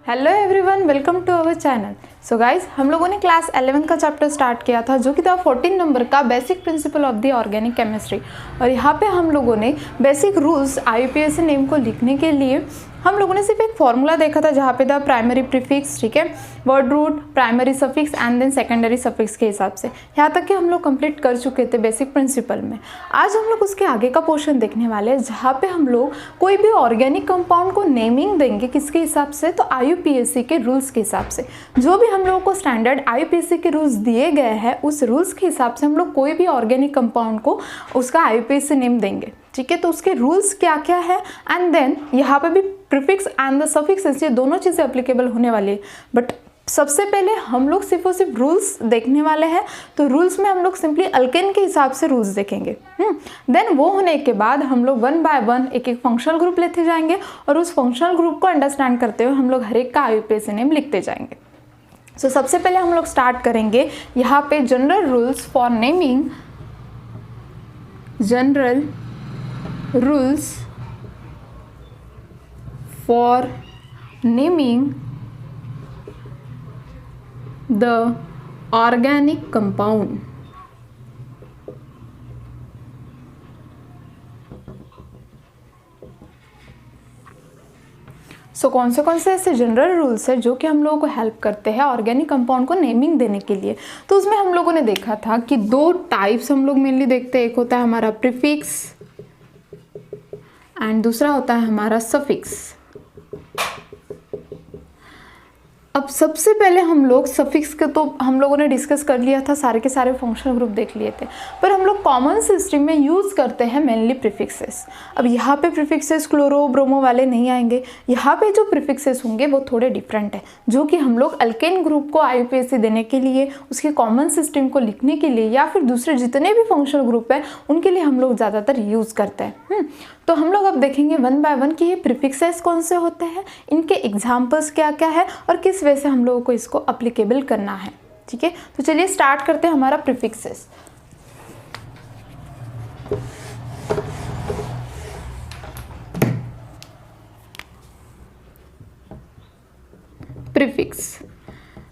Hello everyone, welcome to our channel. So guys, हम लोगों ने क्लास 11 का चैप्टर स्टार्ट किया था जो कि था 14 नंबर का basic principle of the organic chemistry. और यहाँ पे हम लोगों ने बेसिक रूल्स IUPAC नेम को लिखने के लिए हम लोगों ने सिर्फ एक फॉर्मूला देखा था जहाँ पे था प्राइमरी प्रीफिक्स, ठीक है, word root, primary suffix and then secondary suffix के हिसाब से। यहाँ तक कि हम लोग कंप्लीट कर चुके थे बेसिक प्रिंसिपल में। आज हम लोग उसके आगे का पोर्शन देखने वाले हैं जहाँ पे हम लोग कोई भी ऑर्गेनिक कंपाउंड को नेमिंग देंगे किसके हिसाब से, तो IUPAC के रूल्स के हिसाब से। जो भी हम लोगों को स्टैंडर्ड IUPAC के रूल्स दिए गए हैं उस रूल्स के हिसाब से हम लोग कोई भी ऑर्गेनिक कंपाउंड को उसका IUPAC नेम देंगे, ठीक है। तो उसके रूल्स क्या क्या है एंड देन यहाँ पे भी प्रीफिक्स एंड द सफिक्स, ये दोनों चीज़ें एप्लीकेबल होने वाली है। बट सबसे पहले हम लोग सिर्फ और सिर्फ रूल्स देखने वाले हैं। तो रूल्स में हम लोग सिंपली अल्केन के हिसाब से रूल्स देखेंगे। देन वो होने के बाद हम लोग वन बाय वन एक एक फंक्शनल ग्रुप लेते जाएंगे और उस फंक्शनल ग्रुप को अंडरस्टैंड करते हुए हम लोग हर एक का IUPAC नेम लिखते जाएंगे। सो सबसे पहले हम लोग स्टार्ट करेंगे यहाँ पे general rules for naming, general rules for naming the organic compound। सो कौन से ऐसे जनरल रूल्स है जो कि हम लोगों को हेल्प करते हैं ऑर्गेनिक कंपाउंड को नेमिंग देने के लिए। तो उसमें हम लोगों ने देखा था कि दो टाइप्स हम लोग मेनली देखते हैं। एक होता है हमारा प्रीफिक्स एंड दूसरा होता है हमारा सफिक्स। अब सबसे पहले हम लोग सफिक्स के तो हम लोगों ने डिस्कस कर लिया था, सारे के सारे फंक्शनल ग्रुप देख लिए थे। पर हम लोग कॉमन सिस्टम में यूज़ करते हैं मेनली प्रीफिक्सेस। अब यहाँ पे प्रीफिक्सेस क्लोरो ब्रोमो वाले नहीं आएंगे। यहाँ पे जो प्रीफिक्सेस होंगे वो थोड़े डिफरेंट है, जो कि हम लोग अल्केन ग्रुप को IUPAC देने के लिए, उसके कॉमन सिस्टम को लिखने के लिए या फिर दूसरे जितने भी फंक्शनल ग्रुप है उनके लिए हम लोग ज़्यादातर यूज़ करते हैं। तो हम लोग अब देखेंगे वन बाय वन कि ये प्रीफिक्सेस कौन से होते हैं, इनके एग्जाम्पल्स क्या क्या है और किस वजह से हम लोगों को इसको अप्लीकेबल करना है, ठीक है। तो चलिए स्टार्ट करते हैं हमारा प्रीफिक्सेस। प्रीफिक्स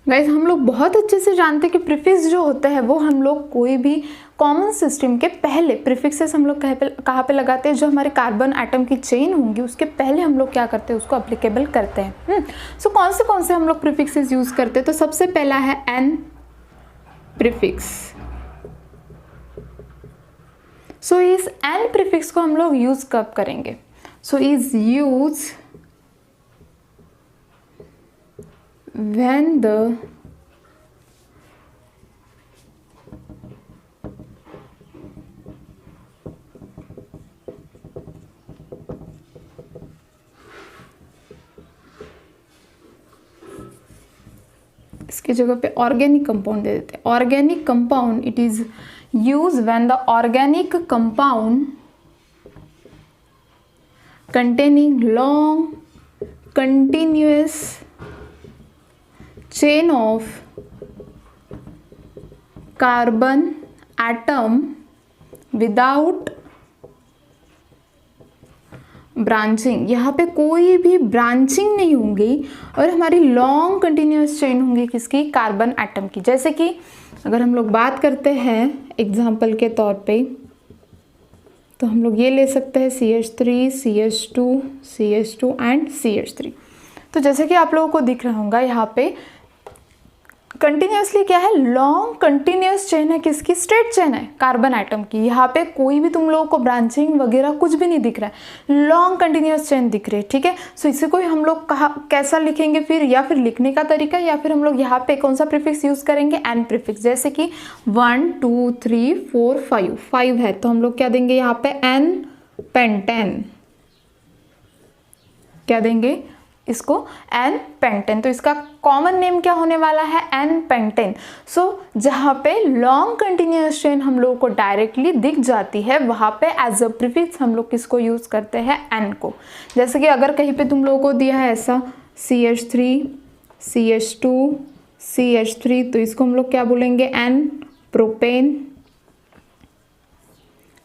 गाइस, हम लोग बहुत अच्छे से जानते हैं कि प्रीफिक्स जो होता है वो हम लोग कोई भी कॉमन सिस्टम के पहले प्रीफिक्सेस हम लोग कहाँ पे लगाते हैं, जो हमारे कार्बन एटम की चेन होंगी उसके पहले हम लोग क्या करते हैं, उसको अप्लीकेबल करते हैं। सो कौन से हम लोग प्रीफिक्सेस यूज करते हैं, तो सबसे पहला है एन प्रीफिक्स। सो इस एन प्रीफिक्स को हम लोग यूज कब करेंगे, so is use when the इसकी जगह पे ऑर्गेनिक कंपाउंड दे देते हैं। Organic compound, it is use when the organic compound containing long continuous chain of carbon atom without branching. यहाँ पे कोई भी ब्रांचिंग नहीं होंगी और हमारी लॉन्ग कंटिन्यूस चेन होंगी किसकी, कार्बन एटम की। जैसे कि अगर हम लोग बात करते हैं एग्जाम्पल के तौर पे, तो हम लोग ये ले सकते हैं CH3, CH2, CH2 and CH3। तो जैसे कि आप लोगों को दिख रहा होगा यहाँ पे कंटिन्यूसली क्या है, लॉन्ग कंटिन्यूस चेन है किसकी, स्ट्रेट चेन है कार्बन एटम की। यहाँ पे कोई भी तुम लोगों को ब्रांचिंग वगैरह कुछ भी नहीं दिख रहा है, लॉन्ग कंटिन्यूस चेन दिख रही है, ठीक है। सो इसे कोई हम लोग कहा कैसा लिखेंगे फिर, या फिर लिखने का तरीका, या फिर हम लोग यहाँ पे कौन सा प्रीफिक्स यूज करेंगे, एन प्रीफिक्स। जैसे कि 1 2 3 4 5 है तो हम लोग क्या देंगे यहाँ पे, एन पेंटेन। क्या देंगे इसको, एन पेंटेन। तो इसका कॉमन नेम क्या होने वाला है, एन पेंटेन। सो जहाँ पे लॉन्ग कंटिन्यूस चेन हम लोगों को डायरेक्टली दिख जाती है वहाँ पे एज अ प्रीफिक्स हम लोग किसको यूज करते हैं, एन को। जैसे कि अगर कहीं पे तुम लोगों को दिया है ऐसा CH3, CH2, CH3, तो इसको हम लोग क्या बोलेंगे, एन प्रोपेन,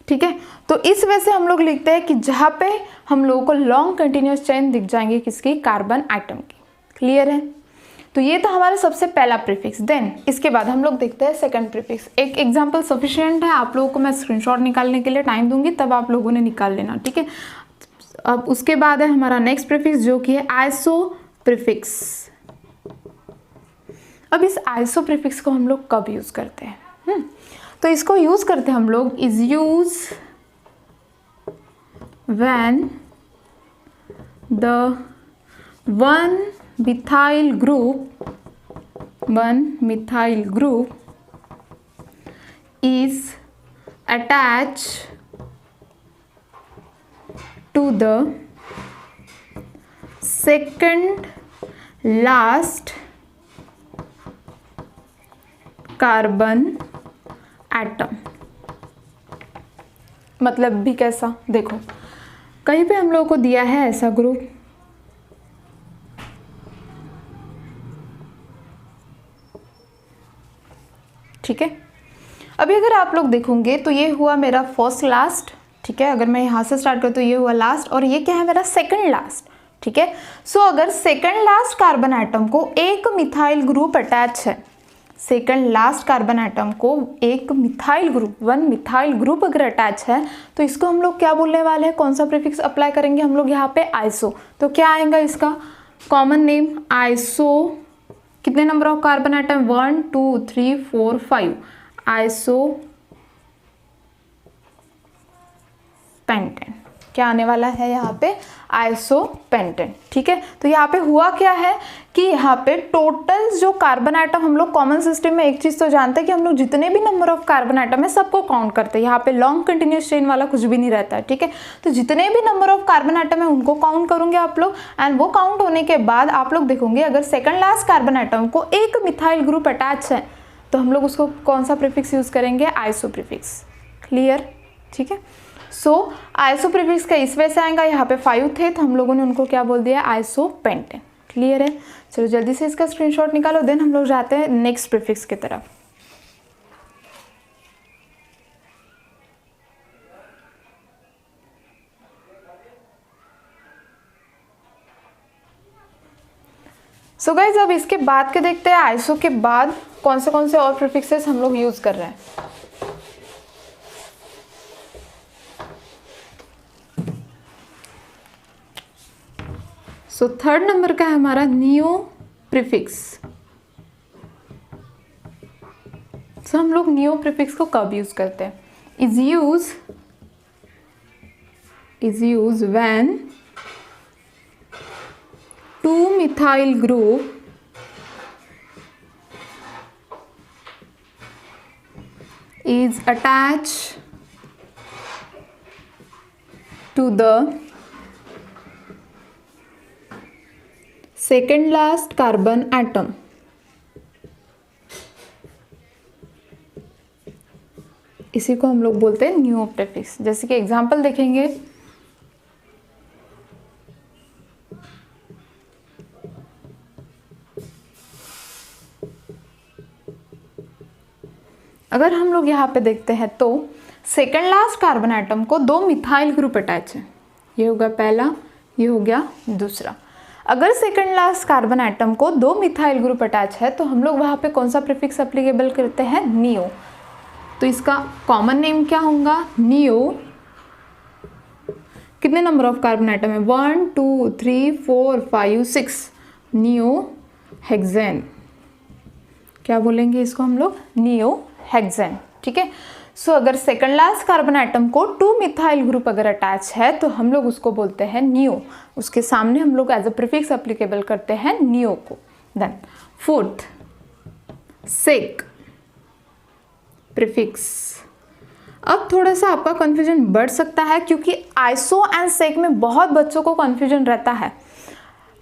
ठीक है। तो इस वजह से हम लोग लिखते हैं कि जहाँ पे हम लोगों को लॉन्ग कंटिन्यूस चेन दिख जाएंगे किसकी, कार्बन एटम की। क्लियर है? तो ये था हमारा सबसे पहला प्रीफिक्स। देन इसके बाद हम लोग देखते हैं सेकंड प्रीफिक्स। एक एग्जांपल सफिशिएंट है, आप लोगों को मैं स्क्रीनशॉट निकालने के लिए टाइम दूंगी, तब आप लोगों ने निकाल लेना, ठीक है। अब उसके बाद है हमारा नेक्स्ट प्रीफिक्स जो कि है आइसो प्रीफिक्स। अब इस आइसो प्रीफिक्स को हम लोग कब यूज करते हैं? तो इसको यूज करते हैं हम लोग is use when the one methyl group is attached to the second last carbon atom। मतलब भी कैसा, देखो कहीं पे हम लोगों को दिया है ऐसा ग्रुप, ठीक है। अभी अगर आप लोग देखोगे तो ये हुआ मेरा फर्स्ट लास्ट, ठीक है। अगर मैं यहाँ से स्टार्ट करूँ तो ये हुआ लास्ट, और ये क्या है मेरा सेकंड लास्ट, ठीक है। सो अगर सेकंड लास्ट कार्बन एटम को एक मिथाइल ग्रुप अटैच है, सेकंड लास्ट कार्बन एटम को एक methyl group, one methyl group अगर अटैच है, तो इसको हम लोग क्या बोलने वाले हैं, कौन सा प्रीफिक्स अप्लाई करेंगे हम लोग यहाँ पे, आइसो। तो क्या आएगा इसका कॉमन नेम आइसो। कितने number of carbon atom, 1 2 3 4 5, iso pentane. क्या आने वाला है यहाँ पे, आइसो पेंटेन, ठीक है। तो यहाँ पे हुआ क्या है कि यहाँ पे टोटल जो कार्बन आइटम, हम लोग कॉमन सिस्टम में एक चीज तो जानते हैं कि हम लोग जितने भी नंबर ऑफ कार्बन आइटम है सबको काउंट करते हैं। यहाँ पे लॉन्ग कंटिन्यूस चेन वाला कुछ भी नहीं रहता है, ठीक है। तो जितने भी नंबर ऑफ कार्बन आइटम है उनको काउंट करोगे आप लोग, एंड वो काउंट होने के बाद आप लोग देखोगे अगर सेकंड लास्ट कार्बन आइटम को एक मिथाइल ग्रुप अटैच है तो हम लोग उसको कौन सा प्रीफिक्स यूज करेंगे, आइसो प्रीफिक्स। क्लियर, ठीक है। सो आइसो प्रीफिक्स का इस वजह से आएगा, यहाँ पे 5 थे तो हम लोगों ने उनको क्या बोल दिया, आइसो पेंटेन। क्लियर है? चलो जल्दी से इसका स्क्रीनशॉट निकालो, देन हम लोग जाते हैं नेक्स्ट प्रीफिक्स की तरफ। सो गाइज अब इसके बाद के देखते हैं आइसो के बाद कौन से और प्रीफिक्सेस हम लोग यूज कर रहे हैं। सो थर्ड नंबर का है हमारा नियो प्रीफिक्स। सो हम लोग नियो प्रीफिक्स को कब यूज करते हैं, is use when 2 methyl group is attached to the second last carbon atom। इसी को हम लोग बोलते हैं न्यू प्रीफिक्स। जैसे कि एग्जांपल देखेंगे, अगर हम लोग यहाँ पे देखते हैं तो सेकेंड लास्ट कार्बन एटम को 2 मिथाइल ग्रुप अटैच है, ये होगा पहला, ये हो गया दूसरा। अगर सेकेंड लास्ट कार्बन एटम को 2 मिथाइल ग्रुप अटैच है तो हम लोग वहाँ पे कौन सा प्रीफिक्स एप्लीकेबल करते हैं, नियो। तो इसका कॉमन नेम क्या होगा, नियो। कितने नंबर ऑफ कार्बन एटम है, 1 2 3 4 5 6, नियो हेक्सेन। क्या बोलेंगे इसको हम लोग, नियो हेक्सेन, ठीक है। सो अगर सेकंड लास्ट कार्बन एटम को 2 मिथाइल ग्रुप अगर अटैच है तो हम लोग उसको बोलते हैं नियो। उसके सामने हम लोग एज अ प्रीफिक्स एप्लीकेबल करते हैं नियो को। देन फोर्थ सेक प्रीफिक्स। अब थोड़ा सा आपका कंफ्यूजन बढ़ सकता है क्योंकि आइसो एंड सेक में बहुत बच्चों को कंफ्यूजन रहता है,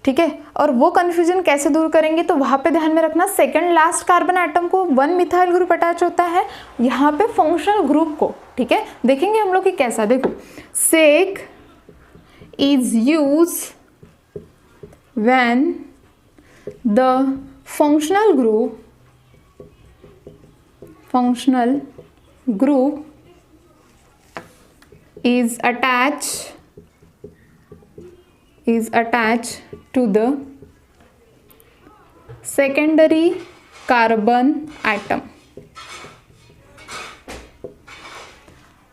ठीक है। और वो कंफ्यूजन कैसे दूर करेंगे, तो वहाँ पे ध्यान में रखना सेकंड लास्ट कार्बन एटम को 1 मिथाइल ग्रुप अटैच होता है, यहाँ पे फंक्शनल ग्रुप को, ठीक है। देखेंगे हम लोग कि कैसा, देखो sec is use when the functional group is attached to the secondary carbon atom.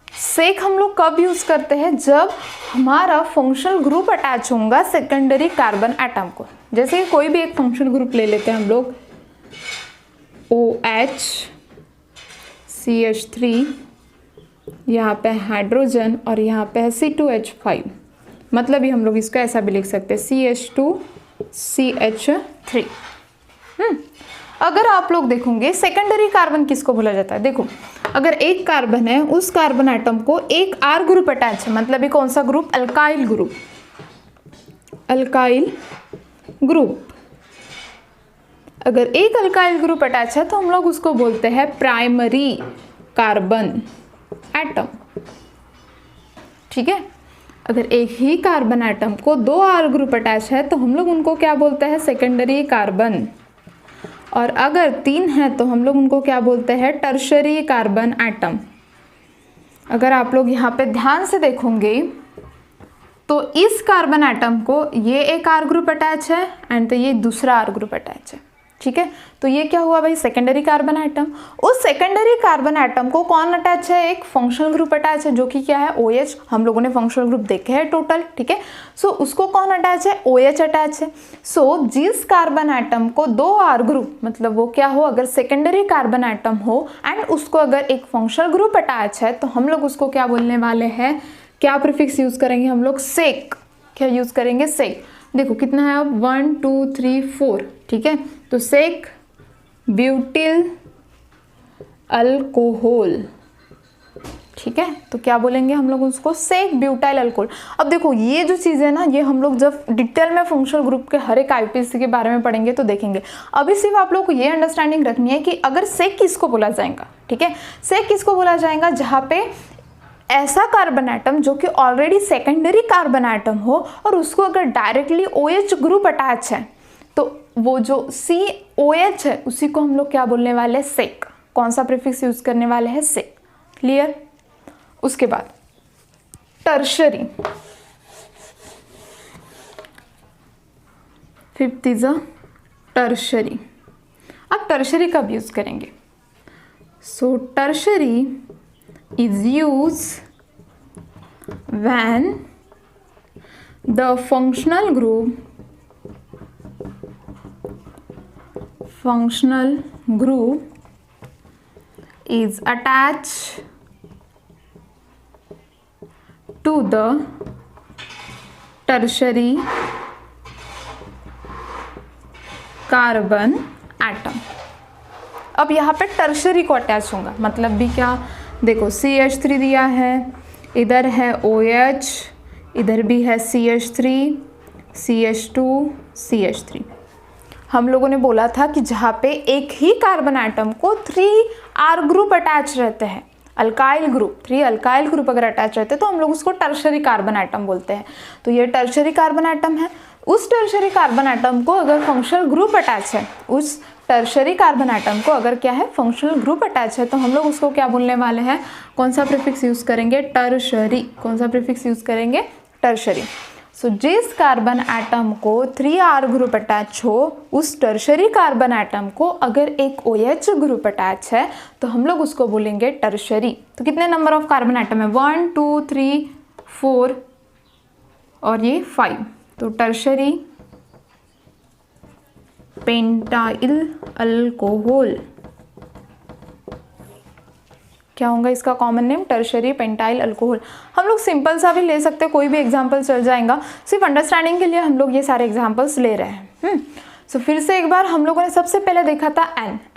Sec हम लोग कब यूज करते हैं? जब हमारा फंक्शनल ग्रुप अटैच होगा सेकेंडरी कार्बन एटम को। जैसे कोई भी एक फंक्शनल ग्रुप ले लेते हैं हम लोग, OH CH3, यहाँ पे हाइड्रोजन और यहाँ पे है C2H5, मतलब ये हम लोग इसको ऐसा भी लिख सकते हैं CH2 CH3। अगर आप लोग देखोगे सेकेंडरी कार्बन किसको बोला जाता है? देखो, अगर एक कार्बन है, उस कार्बन एटम को एक R ग्रुप अटैच है, मतलब ये कौन सा group? Alkyl group. Alkyl group, अगर एक अल्काइल ग्रुप अटैच है तो हम लोग उसको बोलते हैं प्राइमरी कार्बन एटम। ठीक है, अगर एक ही कार्बन एटम को दो R ग्रुप अटैच है तो हम लोग उनको क्या बोलते हैं? Secondary carbon. और अगर 3 है तो हम लोग उनको क्या बोलते हैं? Tertiary carbon atom. अगर आप लोग यहाँ पे ध्यान से देखोगे तो इस कार्बन एटम को ये एक R ग्रुप अटैच है एंड तो ये दूसरा R ग्रुप अटैच है। ठीक है, तो ये क्या हुआ भाई? Secondary carbon atom. उस सेकेंडरी कार्बन एटम को कौन अटैच है? एक फंक्शनल ग्रुप अटैच है, जो कि क्या है? OH। हम लोगों ने फंक्शनल ग्रुप देखे हैं टोटल। ठीक है, सो उसको कौन अटैच है? OH अटैच है। सो जिस कार्बन एटम को दो R ग्रुप, मतलब वो क्या हो? अगर सेकेंडरी कार्बन एटम हो एंड उसको अगर एक फंक्शनल ग्रुप अटैच है तो हम लोग उसको क्या बोलने वाले हैं? क्या प्रीफिक्स यूज करेंगे हम लोग? सेक। क्या यूज करेंगे? सेक। देखो कितना है अब? 1 2 3 4। ठीक है, तो सेक ब्यूटिल अल्कोहल। ठीक है, तो क्या बोलेंगे हम लोग उसको? Sec butyl alcohol. अब देखो ये जो चीज़ है ना, ये हम लोग जब डिटेल में फंक्शनल ग्रुप के हर एक IPC के बारे में पढ़ेंगे तो देखेंगे। अभी सिर्फ आप लोग को ये अंडरस्टैंडिंग रखनी है कि अगर सेक किसको बोला जाएगा। ठीक है, सेक किसको बोला जाएगा? जहाँ पे ऐसा कार्बन एटम जो कि ऑलरेडी सेकेंडरी कार्बन एटम हो और उसको अगर डायरेक्टली OH ग्रुप अटैच है तो वो जो COH है उसी को हम लोग क्या बोलने वाले हैं? सेक। कौन सा प्रीफिक्स यूज करने वाले हैं? सेक। क्लियर? उसके बाद tertiary, 5th is a tertiary. अब टर्शरी कब यूज करेंगे? सो tertiary is used when the functional group is attached to the tertiary carbon atom. अब यहाँ पे टर्शरी को अटैच होगा, मतलब भी क्या? देखो CH3 दिया है, इधर है OH, इधर भी है CH3 CH2 CH3। हम लोगों ने बोला था कि जहाँ पे एक ही कार्बन एटम को 3R ग्रुप अटैच रहते हैं, अल्काइल ग्रुप, 3 अल्काइल ग्रुप अगर अटैच रहते हैं तो हम लोग उसको टर्शरी कार्बन एटम बोलते हैं। तो ये टर्शरी कार्बन एटम है। उस टर्शरी कार्बन एटम को अगर फंक्शनल ग्रुप अटैच है, उस टर्शरी कार्बन एटम को अगर क्या है? फंक्शनल ग्रुप अटैच है, तो हम लोग उसको क्या बोलने वाले हैं? कौन सा प्रीफिक्स यूज करेंगे? टर्शरी। कौन सा प्रीफिक्स यूज करेंगे? टर्शरी। सो जिस कार्बन एटम को 3R ग्रुप अटैच हो, उस टर्शरी कार्बन एटम को अगर एक OH ग्रुप अटैच है तो हम लोग उसको बोलेंगे टर्शरी। तो कितने नंबर ऑफ कार्बन एटम है? 1 2 3 4 और ये 5। तो टर्शरी पेंटाइल अल्कोहल, क्या होगा इसका common name? Tertiary pentyl alcohol. हम लोग सिंपल सा भी ले सकते हैं, कोई भी एग्जांपल चल जाएगा। सिर्फ अंडरस्टैंडिंग के लिए हम लोग ये सारे एग्जांपल्स ले रहे हैं। सो फिर से एक बार हम लोगों ने सबसे पहले देखा था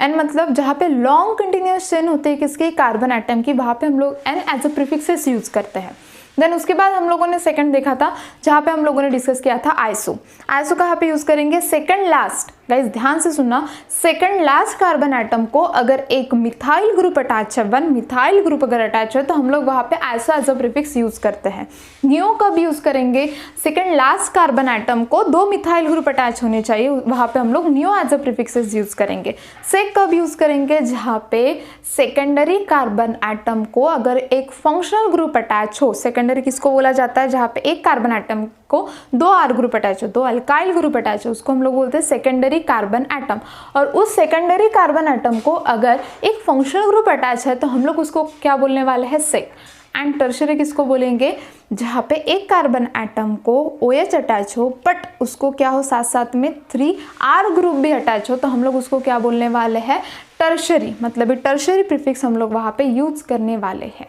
N मतलब जहाँ पे लॉन्ग कंटिन्यूस चेन होती है किसकी? कार्बन एटम की, वहाँ पे हम लोग N as a prefixes use करते हैं। देन उसके बाद हम लोगों ने सेकंड देखा था जहाँ पे हम लोगों ने डिस्कस किया था आइसो। आइसो कहाँ पे यूज करेंगे? Second last. गाइस ध्यान से सुनना, सेकंड लास्ट कार्बन एटम को अगर एक मिथाइल ग्रुप अटैच है, 1 मिथाइल ग्रुप अगर अटैच है तो हम लोग वहाँ पे iso as a prefix use करते हैं। नियो कब यूज करेंगे? सेकंड लास्ट कार्बन एटम को 2 मिथाइल ग्रुप अटैच होने चाहिए, वहाँ पे हम लोग neo as a prefixes use करेंगे। सेक कब यूज करेंगे? जहाँ पे सेकेंडरी कार्बन एटम को अगर एक फंक्शनल ग्रुप अटैच हो। सेकेंडरी किसको बोला जाता है? जहाँ पे एक कार्बन एटम को 2 R ग्रुप अटैच हो, 2 अल्काइल ग्रुप अटैच हो, उसको हम लोग बोलते हैं सेकेंडरी सेकेंडरी कार्बन एटम, और उस सेकेंडरी कार्बन एटम को अगर एक फंक्शनल ग्रुप अटैच है तो हम लोग उसको क्या बोलने वाले हैं, सेक। एंड टर्शियरी किसको बोलेंगे, जहाँ पे एक कार्बन एटम को OH अटैच हो बट उसको क्या हो, साथ साथ में 3R ग्रुप भी अटैच हो, तो हम लोग उसको क्या बोलने वाले हैं, टर्शियरी। मतलब ये टर्शियरी प्रीफिक्स हम लोग वहाँ पे यूज करने वाले हैं।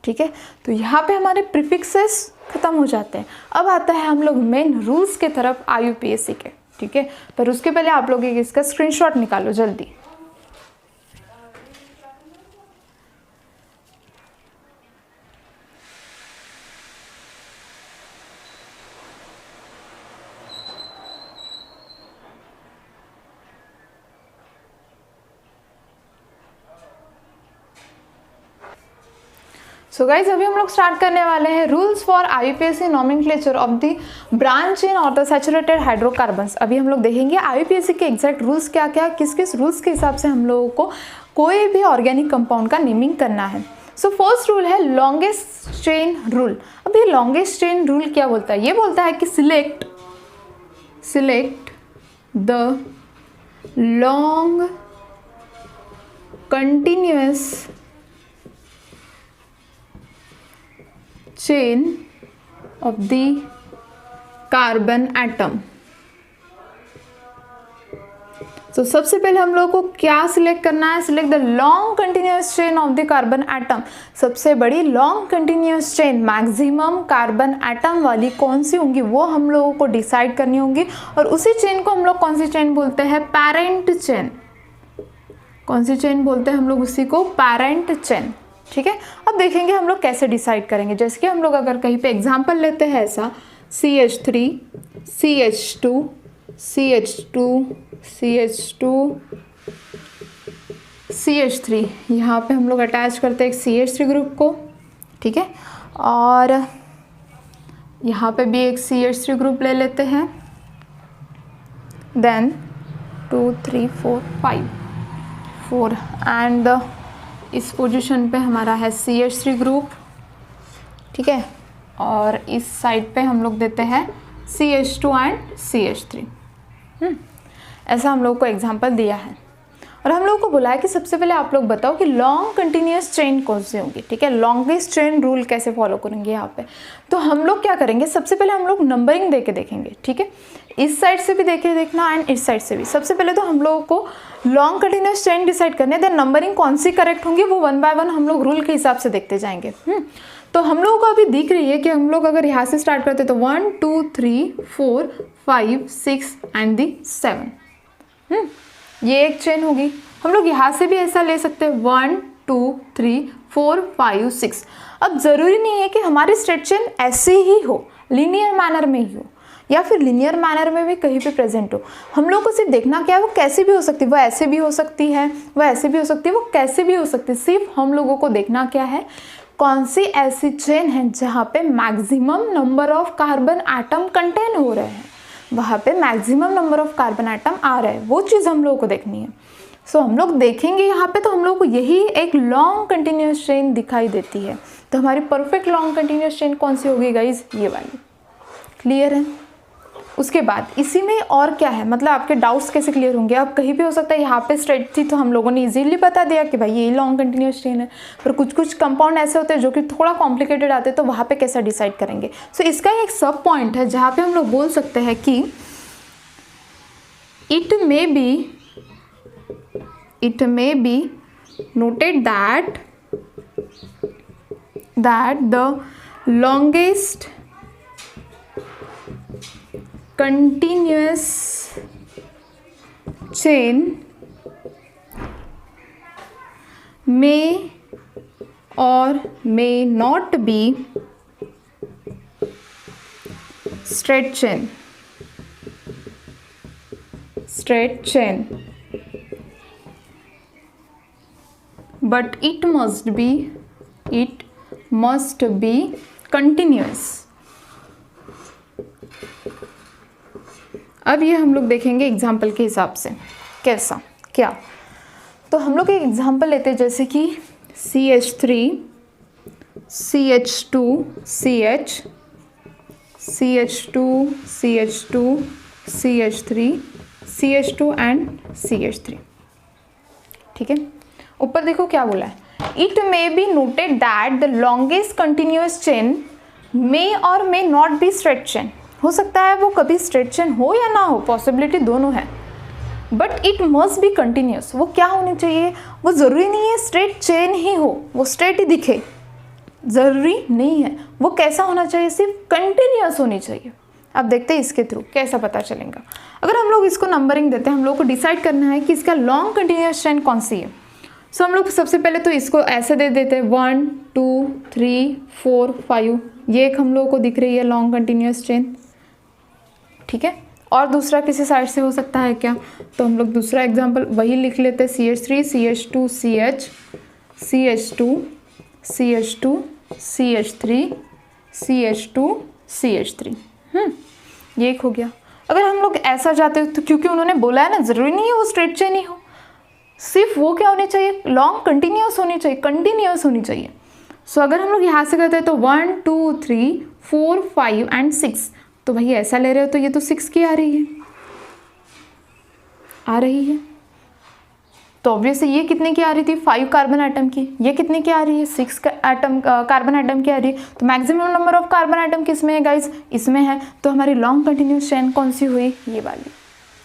ठीक है, तो यहाँ पे हमारे प्रीफिक्सेस खत्म हो जाते हैं। अब आता है हम लोग मेन रूल्स के तरफ IUPAC के। ठीक है, पर उसके पहले आप लोग एक इसका स्क्रीनशॉट निकालो जल्दी। सो गाइज अभी हम लोग स्टार्ट करने वाले हैं rules for IUPAC nomenclature of the branch in orthosaturated hydrocarbons. अभी हम लोग देखेंगे IUPAC के एग्जैक्ट रूल्स क्या क्या, किस किस रूल्स के हिसाब से हम लोगों को कोई भी ऑर्गेनिक कंपाउंड का नेमिंग करना है। सो फर्स्ट रूल है लॉन्गेस्ट चेन रूल। अब ये लॉन्गेस्ट चेन रूल क्या बोलता है, ये बोलता है कि select the long continuous chain of the carbon atom. तो सबसे पहले हम लोग को क्या सिलेक्ट करना है, select the long continuous chain of the carbon atom. सबसे बड़ी long continuous chain maximum carbon atom वाली कौन सी होंगी वो हम लोगों को डिसाइड करनी होंगी, और उसी चेन को हम लोग कौन सी चेन बोलते हैं, पेरेंट चेन। कौन सी चेन बोलते हैं हम लोग उसी को, पेरेंट चेन। ठीक है, अब देखेंगे हम लोग कैसे डिसाइड करेंगे। जैसे कि हम लोग अगर कहीं पे एग्जांपल लेते हैं ऐसा CH3 CH2 CH2 CH2 CH3, यहाँ पे हम लोग अटैच करते हैं एक CH3 ग्रुप को। ठीक है, और यहाँ पे भी एक CH3 ग्रुप ले लेते हैं, देन 2 3 4 5 4 एंड इस पोजीशन पे हमारा है CH3 ग्रुप। ठीक है, और इस साइड पे हम लोग देते हैं CH2 एंड CH3। ऐसा हम लोग को एग्जांपल दिया है, और हम लोग को बोला है कि सबसे पहले आप लोग बताओ कि लॉन्ग कंटिन्यूअस चेन कौन सी होगी। ठीक है, लॉन्गेस्ट चेन रूल कैसे फॉलो करेंगे यहाँ पे। तो हम लोग क्या करेंगे, सबसे पहले हम लोग नंबरिंग दे के देखेंगे। ठीक है, इस साइड से भी देखना एंड इस साइड से भी। सबसे पहले तो हम लोगों को लॉन्ग कंटिन्यूअस चेन डिसाइड करने, देन नंबरिंग कौन सी करेक्ट होंगी वो 1 बाय 1 हम लोग रूल के हिसाब से देखते जाएंगे। तो हम लोगों को अभी दिख रही है कि हम लोग अगर यहाँ से स्टार्ट करते तो 1 2 3 4 5 6 एंड दी 7। ये एक चेन होगी। हम लोग यहाँ से भी ऐसा ले सकते हैं 1 2 3 4 5 6। अब ज़रूरी नहीं है कि हमारी स्ट्रेट चेन ऐसे ही हो, लीनियर मैनर में ही हो, या फिर लीनियर मैनर में भी कहीं पे प्रेजेंट हो। हम लोग को सिर्फ देखना क्या है, वो कैसे भी हो सकती है, वो ऐसे भी हो सकती है, वो ऐसे भी हो सकती है, वो कैसे भी हो सकती है। सिर्फ हम लोगों को देखना क्या है, कौन सी ऐसी चेन है जहाँ पे maximum number of carbon atom contain हो रहे हैं, वहाँ पे maximum number of carbon atom आ रहे हैं, वो चीज़ हम लोगों को देखनी है। सो हम लोग देखेंगे यहाँ पे, तो हम लोग को यही एक लॉन्ग कंटिन्यूअस चेन दिखाई देती है। तो हमारी परफेक्ट लॉन्ग कंटिन्यूअस चेन कौन सी होगी गाइज, ये वाली। क्लियर है। उसके बाद इसी में और क्या है, मतलब आपके डाउट्स कैसे क्लियर होंगे। अब कहीं भी हो सकता है यहाँ पे स्ट्रेट थी तो हम लोगों ने इजीली बता दिया कि भाई ये लॉन्ग कंटिन्यूअस चेन है, पर कुछ कुछ कंपाउंड ऐसे होते हैं जो कि थोड़ा कॉम्प्लिकेटेड आते हैं, तो वहाँ पे कैसा डिसाइड करेंगे। सो इसका एक सब पॉइंट है जहाँ पे हम लोग बोल सकते हैं कि it may B noted that the longest continuous chain may or may not be straight chain but it must be continuous। अब ये हम लोग देखेंगे एग्जाम्पल के हिसाब से कैसा क्या। तो हम लोग एक एग्जाम्पल लेते हैं, जैसे कि CH3 CH2 CH CH2 CH2 CH3 CH2 and CH3। ठीक है, ऊपर देखो क्या बोला है, it may be noted that the longest continuous chain may और may not be straight chain. हो सकता है वो कभी स्ट्रेट चेन हो या ना हो, पॉसिबिलिटी दोनों है, but it must be continuous. वो क्या होनी चाहिए, वो ज़रूरी नहीं है स्ट्रेट चेन ही हो, वो स्ट्रेट ही दिखे, ज़रूरी नहीं है। वो कैसा होना चाहिए, सिर्फ कंटिन्यूअस होनी चाहिए। अब देखते हैं इसके थ्रू कैसा पता चलेगा। अगर हम लोग इसको नंबरिंग देते हैं, हम लोग को डिसाइड करना है कि इसका लॉन्ग कंटिन्यूअस चेन कौन सी है। सो हम लोग सबसे पहले तो इसको ऐसे दे देते हैं 1 2 3 4 5, ये एक हम लोगों को दिख रही है लॉन्ग कंटिन्यूअस चेन। ठीक है, और दूसरा किसी साइड से हो सकता है क्या, तो हम लोग दूसरा एग्जांपल वही लिख लेते हैं, CH3 CH2 CH CH2 CH2 CH3 CH2 CH3। ये एक हो गया। अगर हम लोग ऐसा जाते हैं तो क्योंकि उन्होंने बोला है ना, ज़रूरी नहीं है वो स्ट्रेट चेन ही हो, सिर्फ वो क्या होनी चाहिए, लॉन्ग कंटिन्यूअस होनी चाहिए, कंटिन्यूअस होनी चाहिए। सो अगर हम लोग यहाँ से करते हैं तो 1 2 3 4 5 एंड 6, तो भाई ऐसा ले रहे हो तो ये तो 6 की आ रही है, तो ऑब्वियसली ये कितने की आ रही थी, 5 कार्बन आइटम की। ये कितने की आ रही है, 6 कार्बन आइटम की आ रही है। तो maximum number of carbon atom किस में है गाइज, इसमें है। तो हमारी लॉन्ग कंटिन्यूअस चेन कौन सी हुई, ये वाली।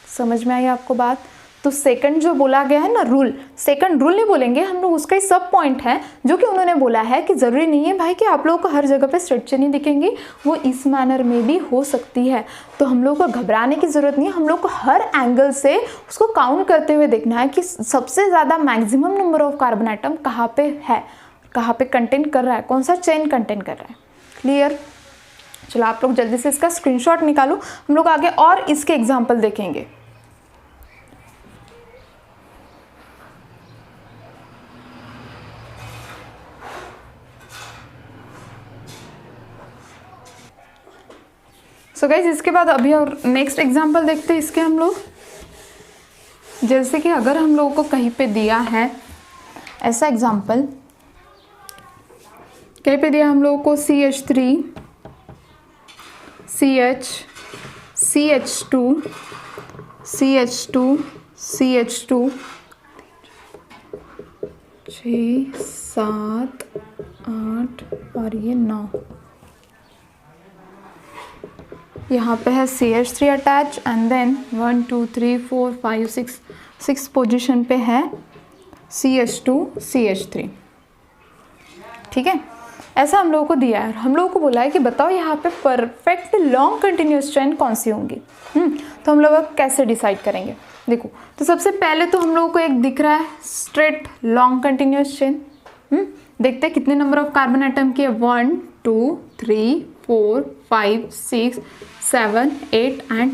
समझ में आई आपको बात। तो सेकंड जो बोला गया है ना रूल, सेकंड रूल नहीं बोलेंगे हम लोग, उसका ही सब पॉइंट है जो कि उन्होंने बोला है कि ज़रूरी नहीं है भाई कि आप लोगों को हर जगह पे स्ट्रेट चेन ही दिखेंगी, वो इस मैनर में भी हो सकती है। तो हम लोग को घबराने की ज़रूरत नहीं है, हम लोग को हर एंगल से उसको काउंट करते हुए देखना है कि सबसे ज़्यादा maximum number of carbon atom कहाँ पे है, कहाँ पे कंटेंट कर रहा है, कौन सा चेन कंटेंट कर रहा है। क्लियर। चलो आप लोग जल्दी से इसका स्क्रीनशॉट निकालो, हम लोग आगे और इसके एग्जाम्पल देखेंगे। सो गाइज इसके बाद अभी और नेक्स्ट एग्जांपल देखते हैं इसके हम लोग। जैसे कि अगर हम लोगों को कहीं पे दिया है ऐसा एग्जांपल, कहीं पे दिया हम लोगों को CH3 CH CH2 CH2 CH2 6 7 8 और ये 9, यहाँ पे है CH3 attach and then 1 2 3 4 5 6 position पे है CH2 CH3। ठीक है, ऐसा हम लोगों को दिया है। हम लोगों को बोला है कि बताओ यहाँ पे परफेक्ट लॉन्ग कंटिन्यूअस चेन कौन सी होंगी। तो हम लोग कैसे डिसाइड करेंगे, देखो। तो सबसे पहले तो हम लोगों को एक दिख रहा है स्ट्रेट लॉन्ग कंटिन्यूअस चेन। देखते हैं कितने नंबर ऑफ कार्बन आइटम की है, 1 2 3 4 5 6 7 8 एंड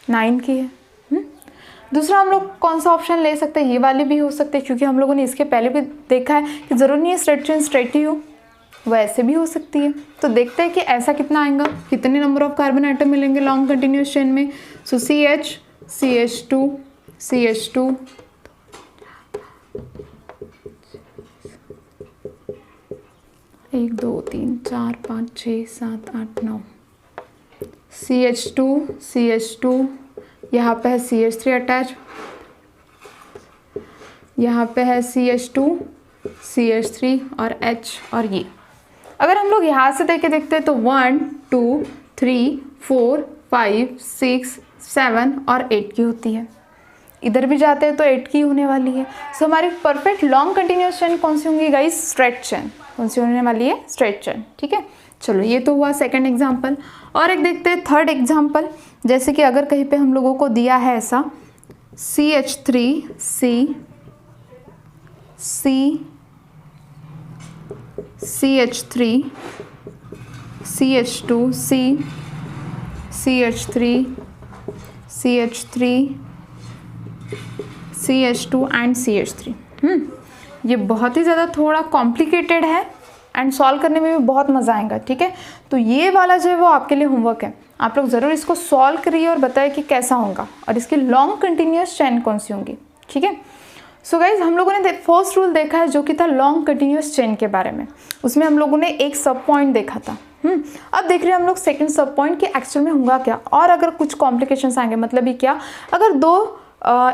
9 की है। दूसरा हम लोग कौन सा ऑप्शन ले सकते हैं, ये वाली भी हो सकते हैं, क्योंकि हम लोगों ने इसके पहले भी देखा है कि ज़रूरी नहीं है स्ट्रेट चेन स्ट्रेट ही हो, वैसे भी हो सकती है। तो देखते हैं कि ऐसा कितना आएगा, कितने नंबर ऑफ कार्बन आइटम मिलेंगे लॉन्ग कंटिन्यूअस चेन में। सो CH CH2 CH2 1 2 3 4 5 6 7 8 9 CH2 CH2, यहाँ पे है CH3 अटैच, यहाँ पे है CH2 CH3 और H और ये। अगर हम लोग यहाँ से देख के देखते हैं तो 1 2 3 4 5 6 7 और 8 की होती है। इधर भी जाते हैं तो 8 की होने वाली है। सो हमारी परफेक्ट लॉन्ग कंटिन्यूअस चेन कौन सी होंगी गाइस, स्ट्रेट चेन। कौन सी होने वाली है, स्ट्रेट चेन। ठीक है, चलो ये तो हुआ सेकंड एग्जांपल। और एक देखते हैं थर्ड एग्जांपल। जैसे कि अगर कहीं पे हम लोगों को दिया है ऐसा CH3 CH3 CH2 CH3 CH2 and CH3। ये बहुत ही ज़्यादा थोड़ा कॉम्प्लिकेटेड है एंड सॉल्व करने में भी बहुत मज़ा आएगा। ठीक है, तो ये वाला जो है वो आपके लिए होमवर्क है, आप लोग ज़रूर इसको सॉल्व करिए और बताइए कि कैसा होगा और इसकी लॉन्ग कंटिन्यूअस चेन कौन सी होंगी। ठीक है, सो गाइज हम लोगों ने फर्स्ट रूल देखा है जो कि था लॉन्ग कंटिन्यूअस चेन के बारे में। उसमें हम लोगों ने एक सब पॉइंट देखा था, अब देख रहे हैं हम लोग सेकंड सब पॉइंट कि एक्चुअल में होगा क्या, और अगर कुछ कॉम्प्लिकेशंस आएंगे, मतलब ये क्या, अगर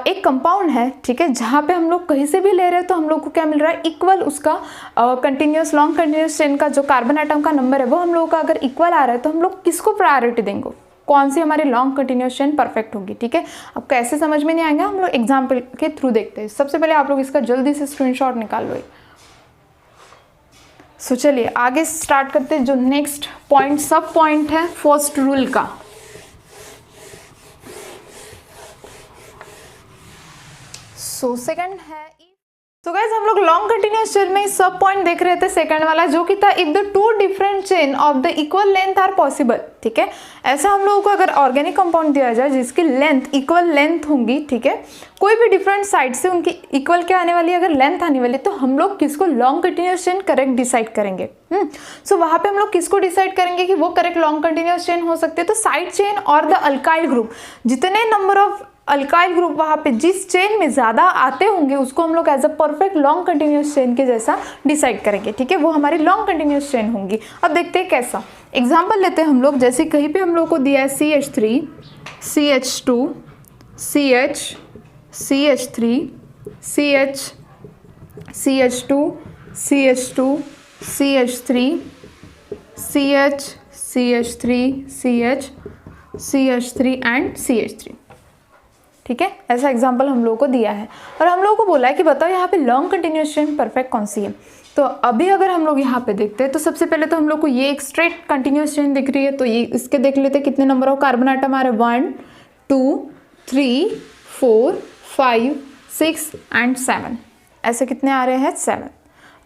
एक कंपाउंड है, ठीक है, जहाँ पे हम लोग कहीं से भी ले रहे हैं तो हम लोग को क्या मिल रहा है, इक्वल उसका कंटिन्यूस लॉन्ग कंटिन्यूस चेन का जो कार्बन आइटम का नंबर है वो हम लोगों का अगर इक्वल आ रहा है तो हम लोग किसको प्रायोरिटी देंगे, कौन सी हमारी लॉन्ग कंटिन्यूस चेन परफेक्ट होगी। ठीक है, अब कैसे समझ में नहीं आएगा, हम लोग एग्जाम्पल के थ्रू देखते हैं। सबसे पहले आप लोग इसका जल्दी से स्क्रीनशॉट निकाल लो। सो चलिए आगे स्टार्ट करते हैं। जो नेक्स्ट पॉइंट सब पॉइंट है फर्स्ट रूल का, सेकंड है। तो गाइस हम लोग लॉन्ग कंटिन्यूस चेन में सब पॉइंट देख रहे थे, सेकंड वाला जो कि था if the two different chain of the equal length are possible. ठीक है, ऐसा हम लोगों को अगर ऑर्गेनिक कंपाउंड दिया जाए जिसकी लेंथ इक्वल लेंथ होंगी, ठीक है, कोई भी डिफरेंट साइड से उनकी इक्वल क्या आने वाली है, अगर लेंथ आने वाली, तो हम लोग किसको long continuous chain correct decide करेंगे। सो वहां पे हम लोग किसको डिसाइड करेंगे कि वो करेक्ट लॉन्ग कंटिन्यूस चेन हो सकते हैं, तो साइड चेन और द अल्काइल ग्रुप, जितने नंबर ऑफ अल्काइल ग्रुप वहाँ पे जिस चेन में ज़्यादा आते होंगे उसको हम लोग as a perfect long continuous chain के जैसा डिसाइड करेंगे। ठीक है, वो हमारी लॉन्ग कंटिन्यूस चेन होंगी। अब देखते हैं कैसा, एग्जांपल लेते हैं हम लोग। जैसे कहीं पे हम लोग को दिया है CH3 CH2 CH CH3 CH CH2 CH2 CH3 CH CH3 CH CH3 and CH3। ठीक है, ऐसा एग्जाम्पल हम लोगों को दिया है और हम लोगों को बोला है कि बताओ यहाँ पे लॉन्ग कंटिन्यूस चेन परफेक्ट कौन सी है। तो अभी अगर हम लोग यहाँ पे देखते हैं तो सबसे पहले तो हम लोग को ये एक स्ट्रेट कंटिन्यूस चेन दिख रही है, तो ये इसके देख लेते हैं कितने नंबर ऑफ कार्बन आइटम आ रहे हैं, 1 2 3 4 5 6 एंड 7, ऐसे कितने आ रहे हैं, 7।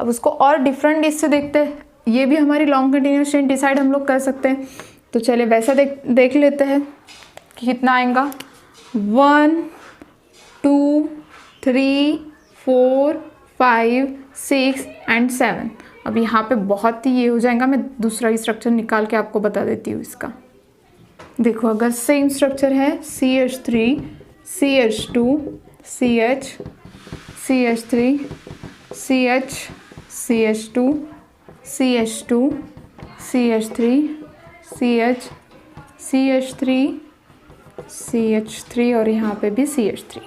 अब उसको और डिफरेंट इससे देखते हैं, ये भी हमारी लॉन्ग कंटिन्यूस चेन डिसाइड हम लोग कर सकते हैं। तो चलिए वैसा देख लेते हैं कि कितना आएगा, 1 2 3 4 5 6 एंड 7। अब यहाँ पे बहुत ही ये हो जाएगा, मैं दूसरा स्ट्रक्चर निकाल के आपको बता देती हूँ इसका। देखो अगर सेम स्ट्रक्चर है CH3 CH2 CH CH3 CH CH2 CH2 CH3 CH CH3 CH3 और यहाँ पे भी CH3।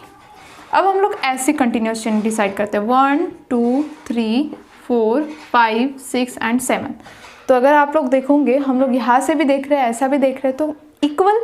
अब हम लोग ऐसी कंटिन्यूस चेन डिसाइड करते हैं, 1 2 3 4 5 6 एंड 7। तो अगर आप लोग देखोगे हम लोग यहाँ से भी देख रहे हैं, ऐसा भी देख रहे हैं, तो equal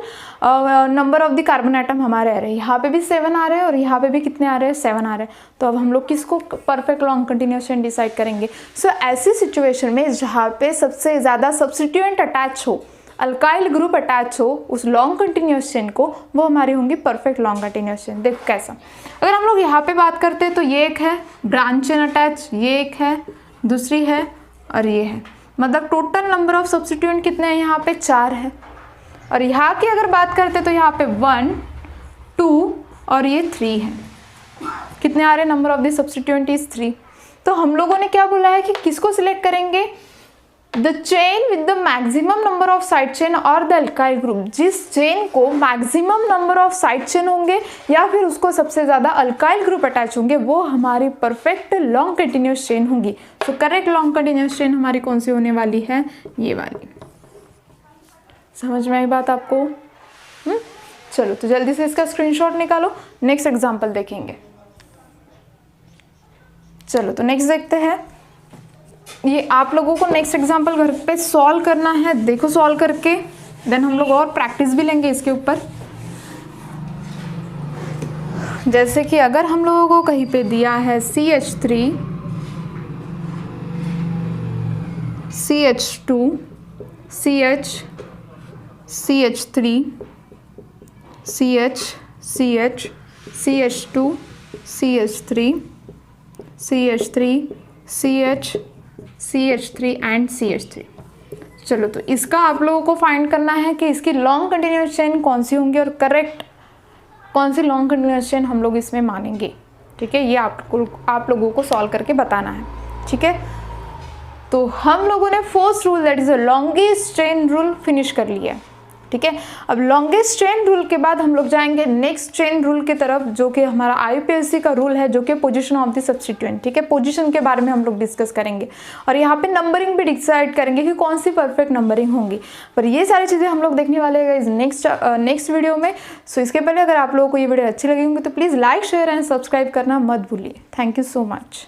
number of the carbon atom हमारे आ रहे हैं, यहाँ पे भी 7 आ रहे हैं और यहाँ पे भी कितने आ रहे हैं, 7 आ रहे हैं। तो अब हम लोग किसको perfect long continuous chain decide करेंगे। सो ऐसी सिचुएशन में जहाँ पे सबसे ज़्यादा सब्स्टिट्यूएंट अटैच हो, अल्काइल ग्रुप अटैच हो उस लॉन्ग कंटिन्यूस चेन को, वो हमारी होंगी परफेक्ट लॉन्ग कंटिन्यूस चेन। देखो कैसा, अगर हम लोग यहाँ पे बात करते हैं तो ये एक है ब्रांच चेन अटैच, ये एक है, दूसरी है और ये है, मतलब टोटल नंबर ऑफ सब्स्टिट्यूएंट कितने हैं यहाँ पे, 4 है। और यहाँ की अगर बात करते हैं तो यहाँ पे 1 2 और ये 3 है, कितने आ रहे हैं, number of the substituent is 3। तो हम लोगों ने क्या बोला है कि किसको सिलेक्ट करेंगे, the chain with the maximum number of side chain और द अल्काइल ग्रुप, जिस चेन को maximum number of side chain होंगे या फिर उसको सबसे ज़्यादा अल्काइल ग्रुप अटैच होंगे, वो हमारी परफेक्ट लॉन्ग कंटिन्यूस चेन होंगी। तो करेक्ट लॉन्ग कंटिन्यूस चेन हमारी कौन सी होने वाली है, ये वाली। समझ में आई बात आपको? चलो तो जल्दी से इसका स्क्रीनशॉट निकालो, नेक्स्ट एग्जाम्पल देखेंगे। चलो तो नेक्स्ट देखते हैं। ये आप लोगों को नेक्स्ट एग्जाम्पल घर पे सॉल्व करना है, देखो सॉल्व करके, देन हम लोग और प्रैक्टिस भी लेंगे इसके ऊपर। जैसे कि अगर हम लोगों को कहीं पे दिया है CH3 CH2 CH CH3 CH CH CH2 CH3 CH3 CH CH3 and CH3। चलो तो इसका आप लोगों को फाइंड करना है कि इसकी लॉन्ग कंटिन्यूस चेन कौन सी होंगी और करेक्ट कौन सी लॉन्ग कंटिन्यूस चेन हम लोग इसमें मानेंगे। ठीक है, ये आप लोगों को सॉल्व करके बताना है। ठीक है, तो हम लोगों ने first rule that is the longest chain rule finish कर लिया है। ठीक है। अब लॉन्गेस्ट चेन रूल के बाद हम लोग जाएंगे नेक्स्ट चेन रूल की तरफ, जो कि हमारा IUPAC का रूल है, जो कि पोजीशन ऑफ द सब्स्टिट्यूएंट, ठीक है। पोजीशन के बारे में हम लोग डिस्कस करेंगे और यहाँ पे नंबरिंग भी डिसाइड करेंगे कि कौन सी परफेक्ट नंबरिंग होंगी। पर ये सारी चीज़ें हम लोग देखने वाले हैं नेक्स्ट वीडियो में। सो इसके पहले अगर आप लोगों को ये वीडियो अच्छी लगी होंगी तो please like, share and subscribe करना मत भूलिए। Thank you so much.